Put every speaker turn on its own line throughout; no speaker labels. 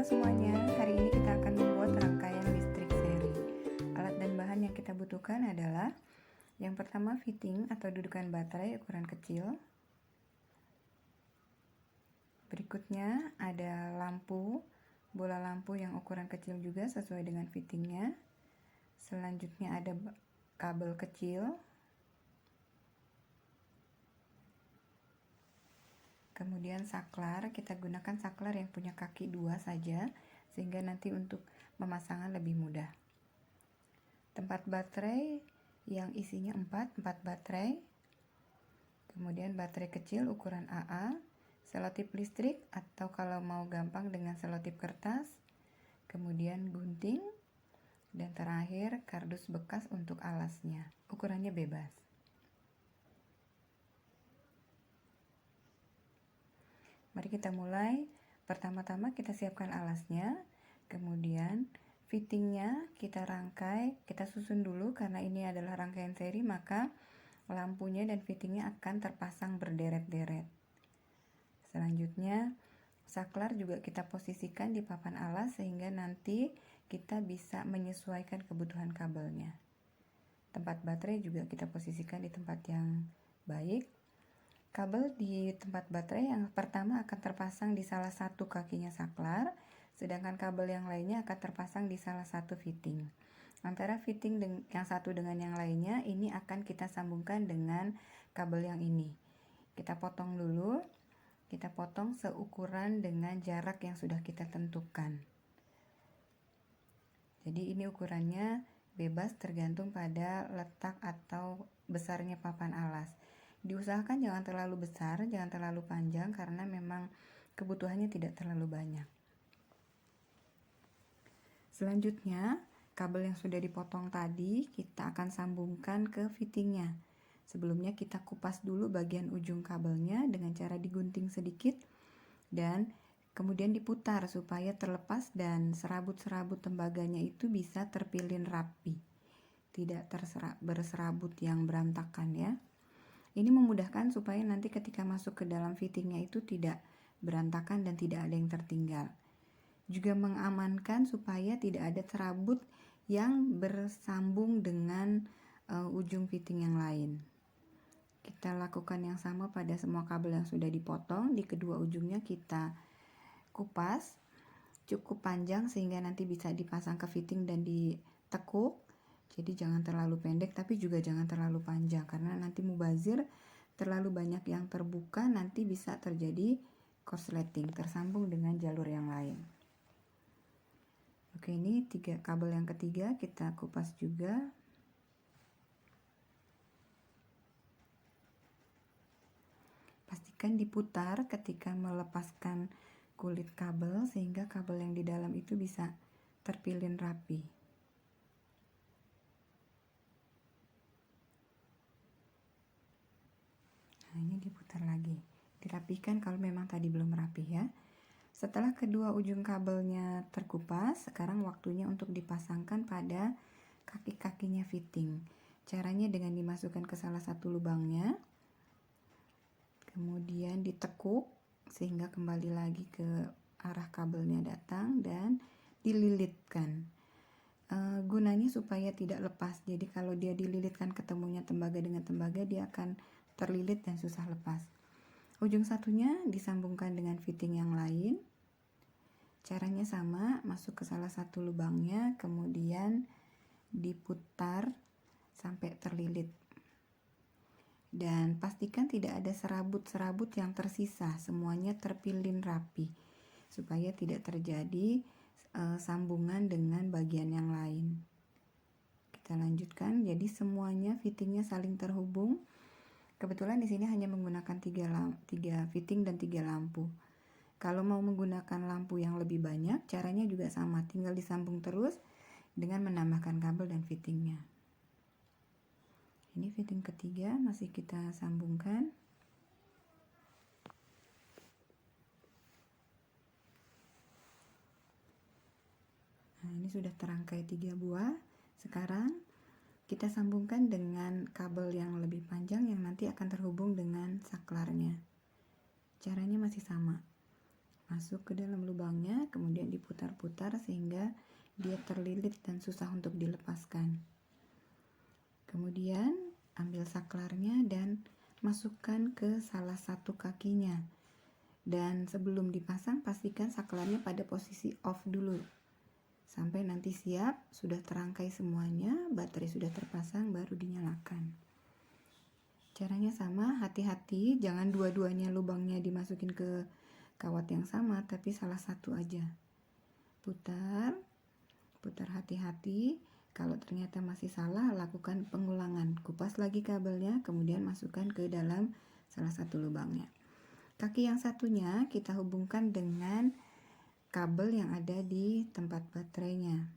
semuanya, hari ini kita akan membuat rangkaian listrik seri. Alat dan bahan yang kita butuhkan adalah yang pertama fitting atau dudukan baterai ukuran kecil. Berikutnya ada lampu, bola lampu yang ukuran kecil juga sesuai dengan fittingnya. Selanjutnya ada kabel kecil. Kemudian saklar, kita gunakan saklar yang punya kaki 2 saja, sehingga nanti untuk pemasangan lebih mudah. Tempat baterai yang isinya 4 baterai. Kemudian baterai kecil ukuran AA, selotip listrik atau kalau mau gampang dengan selotip kertas. Kemudian gunting, dan terakhir kardus bekas untuk alasnya. Ukurannya bebas. Mari kita mulai. Pertama-tama kita siapkan alasnya, kemudian fittingnya kita rangkai, kita susun dulu karena ini adalah rangkaian seri, maka lampunya dan fittingnya akan terpasang berderet-deret. Selanjutnya saklar juga kita posisikan di papan alas sehingga nanti kita bisa menyesuaikan kebutuhan kabelnya. Tempat baterai juga kita posisikan di tempat yang baik. Kabel di tempat baterai yang pertama akan terpasang di salah satu kakinya saklar, sedangkan kabel yang lainnya akan terpasang di salah satu fitting. Antara fitting yang satu dengan yang lainnya ini akan kita sambungkan dengan kabel yang ini. Kita potong dulu, kita potong seukuran dengan jarak yang sudah kita tentukan. Jadi ini ukurannya bebas tergantung pada letak atau besarnya papan alas. Diusahakan jangan terlalu besar, jangan terlalu panjang karena memang kebutuhannya tidak terlalu banyak. Selanjutnya, kabel yang sudah dipotong tadi kita akan sambungkan ke fittingnya. Sebelumnya kita kupas dulu bagian ujung kabelnya dengan cara digunting sedikit dan kemudian diputar supaya terlepas dan serabut-serabut tembaganya itu bisa terpilin rapi. Tidak berserabut yang berantakan ya. Ini memudahkan supaya nanti ketika masuk ke dalam fittingnya itu tidak berantakan dan tidak ada yang tertinggal. Juga mengamankan supaya tidak ada serabut yang bersambung dengan ujung fitting yang lain. Kita lakukan yang sama pada semua kabel yang sudah dipotong. Di kedua ujungnya kita kupas cukup panjang sehingga nanti bisa dipasang ke fitting dan ditekuk. Jadi jangan terlalu pendek tapi juga jangan terlalu panjang karena nanti mubazir, terlalu banyak yang terbuka nanti bisa terjadi korsleting, tersambung dengan jalur yang lain. Oke, ini kabel yang ketiga kita kupas juga. Pastikan diputar ketika melepaskan kulit kabel sehingga kabel yang di dalam itu bisa terpilin rapi. Nah, ini diputar lagi, dirapikan kalau memang tadi belum rapi ya. Setelah kedua ujung kabelnya terkupas, sekarang waktunya untuk dipasangkan pada kaki-kakinya fitting. Caranya dengan dimasukkan ke salah satu lubangnya, kemudian ditekuk sehingga kembali lagi ke arah kabelnya datang dan dililitkan. Gunanya supaya tidak lepas, jadi kalau dia dililitkan ketemunya tembaga dengan tembaga dia akan terlilit dan susah lepas. Ujung satunya disambungkan dengan fitting yang lain. Caranya sama, masuk ke salah satu lubangnya, kemudian diputar sampai terlilit. Dan pastikan tidak ada serabut-serabut yang tersisa, semuanya terpilin rapi supaya tidak terjadi sambungan dengan bagian yang lain. Kita lanjutkan, jadi semuanya fittingnya saling terhubung. Kebetulan di sini hanya menggunakan 3 fitting dan 3 lampu. Kalau mau menggunakan lampu yang lebih banyak, caranya juga sama, tinggal disambung terus dengan menambahkan kabel dan fittingnya. Ini fitting ketiga masih kita sambungkan. Nah, ini sudah terangkai 3 buah. Sekarang kita sambungkan dengan kabel yang lebih panjang yang nanti akan terhubung dengan saklarnya. Caranya masih sama. Masuk ke dalam lubangnya, kemudian diputar putar-putar sehingga dia terlilit dan susah untuk dilepaskan. Kemudian ambil saklarnya dan masukkan ke salah satu kakinya. Dan sebelum dipasang, pastikan saklarnya pada posisi off dulu. Sampai nanti siap, sudah terangkai semuanya, baterai sudah terpasang, baru dinyalakan. Caranya sama, hati-hati, jangan dua-duanya lubangnya dimasukin ke kawat yang sama, tapi salah satu aja. Putar hati-hati. Kalau ternyata masih salah, lakukan pengulangan. Kupas lagi kabelnya, kemudian masukkan ke dalam salah satu lubangnya. Kaki yang satunya kita hubungkan dengan kabel yang ada di tempat baterainya.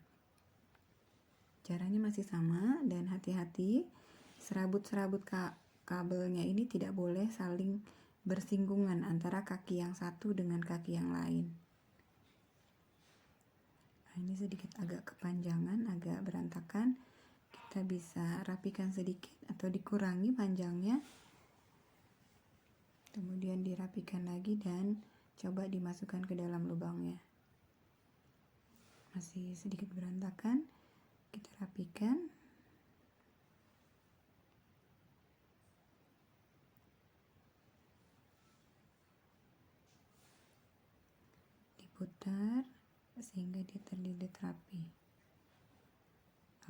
Caranya masih sama, dan hati-hati, serabut-serabut kabelnya ini tidak boleh saling bersinggungan antara kaki yang satu dengan kaki yang lain. Ini sedikit agak kepanjangan, agak berantakan. Kita bisa rapikan sedikit atau dikurangi panjangnya. Kemudian dirapikan lagi dan coba dimasukkan ke dalam lubangnya. Masih sedikit berantakan, kita rapikan. Diputar sehingga dia terlilit rapi.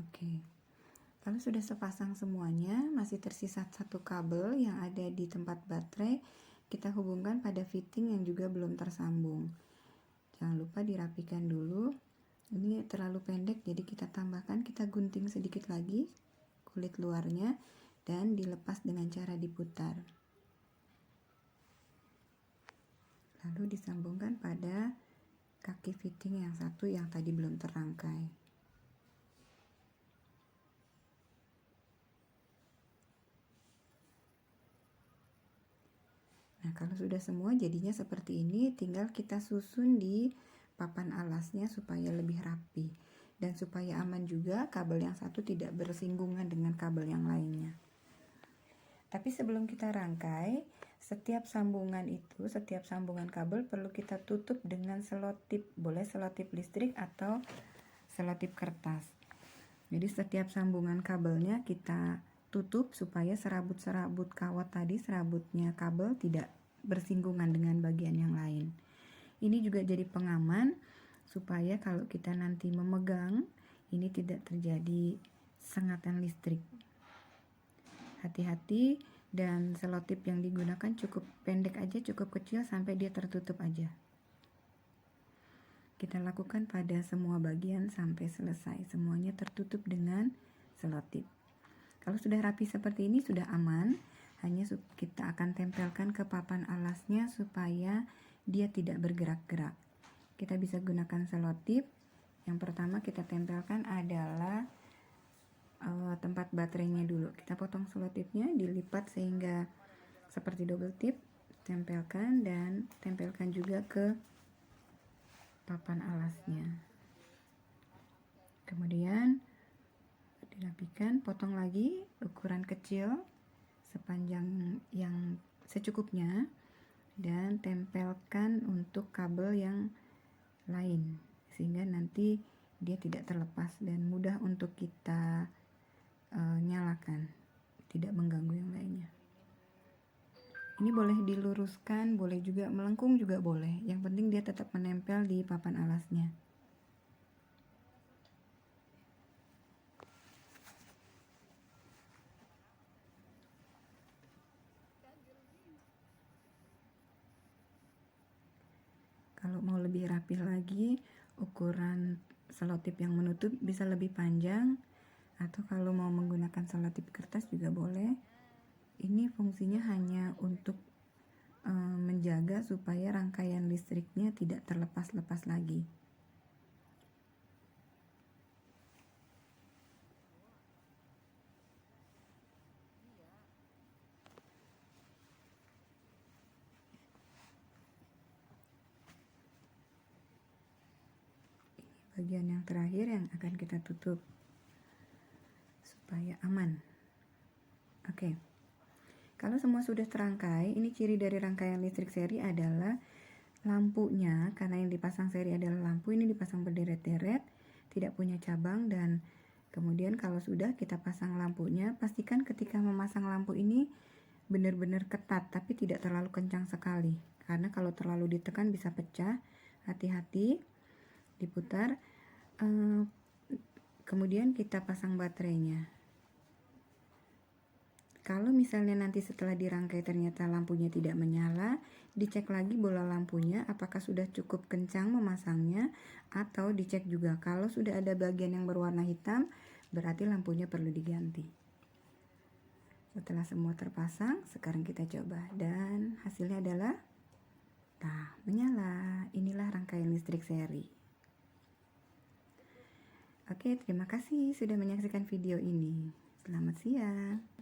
Oke. Kalau sudah sepasang semuanya, masih tersisa satu kabel yang ada di tempat baterai, kita hubungkan pada fitting yang juga belum tersambung. Jangan lupa dirapikan dulu. Ini terlalu pendek, jadi kita tambahkan, kita gunting sedikit lagi kulit luarnya dan dilepas dengan cara diputar. Lalu disambungkan pada kaki fitting yang satu yang tadi belum terangkai. Nah, kalau sudah semua jadinya seperti ini, tinggal kita susun di papan alasnya supaya lebih rapi. Dan supaya aman juga, kabel yang satu tidak bersinggungan dengan kabel yang lainnya. Tapi sebelum kita rangkai, setiap sambungan kabel perlu kita tutup dengan selotip. Boleh selotip listrik atau selotip kertas. Jadi setiap sambungan kabelnya kita tutup supaya serabut-serabut kawat tadi, serabutnya kabel tidak bersinggungan dengan bagian yang lain. Ini juga jadi pengaman supaya kalau kita nanti memegang, ini tidak terjadi sengatan listrik. Hati-hati, dan selotip yang digunakan cukup pendek aja, cukup kecil sampai dia tertutup aja. Kita lakukan pada semua bagian sampai selesai, semuanya tertutup dengan selotip. Kalau sudah rapi seperti ini sudah aman, hanya kita akan tempelkan ke papan alasnya supaya dia tidak bergerak-gerak. Kita bisa gunakan selotip. Yang pertama kita tempelkan adalah tempat baterainya dulu. Kita potong selotipnya, dilipat sehingga seperti double tip, tempelkan dan tempelkan juga ke papan alasnya. Kemudian dirapikan, potong lagi ukuran kecil sepanjang yang secukupnya dan tempelkan untuk kabel yang lain sehingga nanti dia tidak terlepas dan mudah untuk kita nyalakan, tidak mengganggu yang lainnya. Ini boleh diluruskan, boleh juga melengkung juga boleh. Yang penting dia tetap menempel di papan alasnya. Kalau mau lebih rapi lagi, ukuran selotip yang menutup bisa lebih panjang, atau kalau mau menggunakan selotip kertas juga boleh. Ini fungsinya hanya untuk menjaga supaya rangkaian listriknya tidak terlepas-lepas lagi. Ini bagian yang terakhir yang akan kita tutup supaya aman. Oke. Kalau semua sudah terangkai, ini ciri dari rangkaian listrik seri adalah lampunya, karena yang dipasang seri adalah lampu, ini dipasang berderet-deret, tidak punya cabang. Dan kemudian kalau sudah kita pasang lampunya, pastikan ketika memasang lampu ini benar-benar ketat, tapi tidak terlalu kencang sekali, karena kalau terlalu ditekan bisa pecah. Hati-hati, diputar. Kemudian kita pasang baterainya. Kalau misalnya nanti setelah dirangkai ternyata lampunya tidak menyala, dicek lagi bola lampunya apakah sudah cukup kencang memasangnya, atau dicek juga kalau sudah ada bagian yang berwarna hitam, berarti lampunya perlu diganti. Setelah semua terpasang, sekarang kita coba dan hasilnya adalah menyala. Inilah rangkaian listrik seri. Oke, terima kasih sudah menyaksikan video ini. Selamat siang.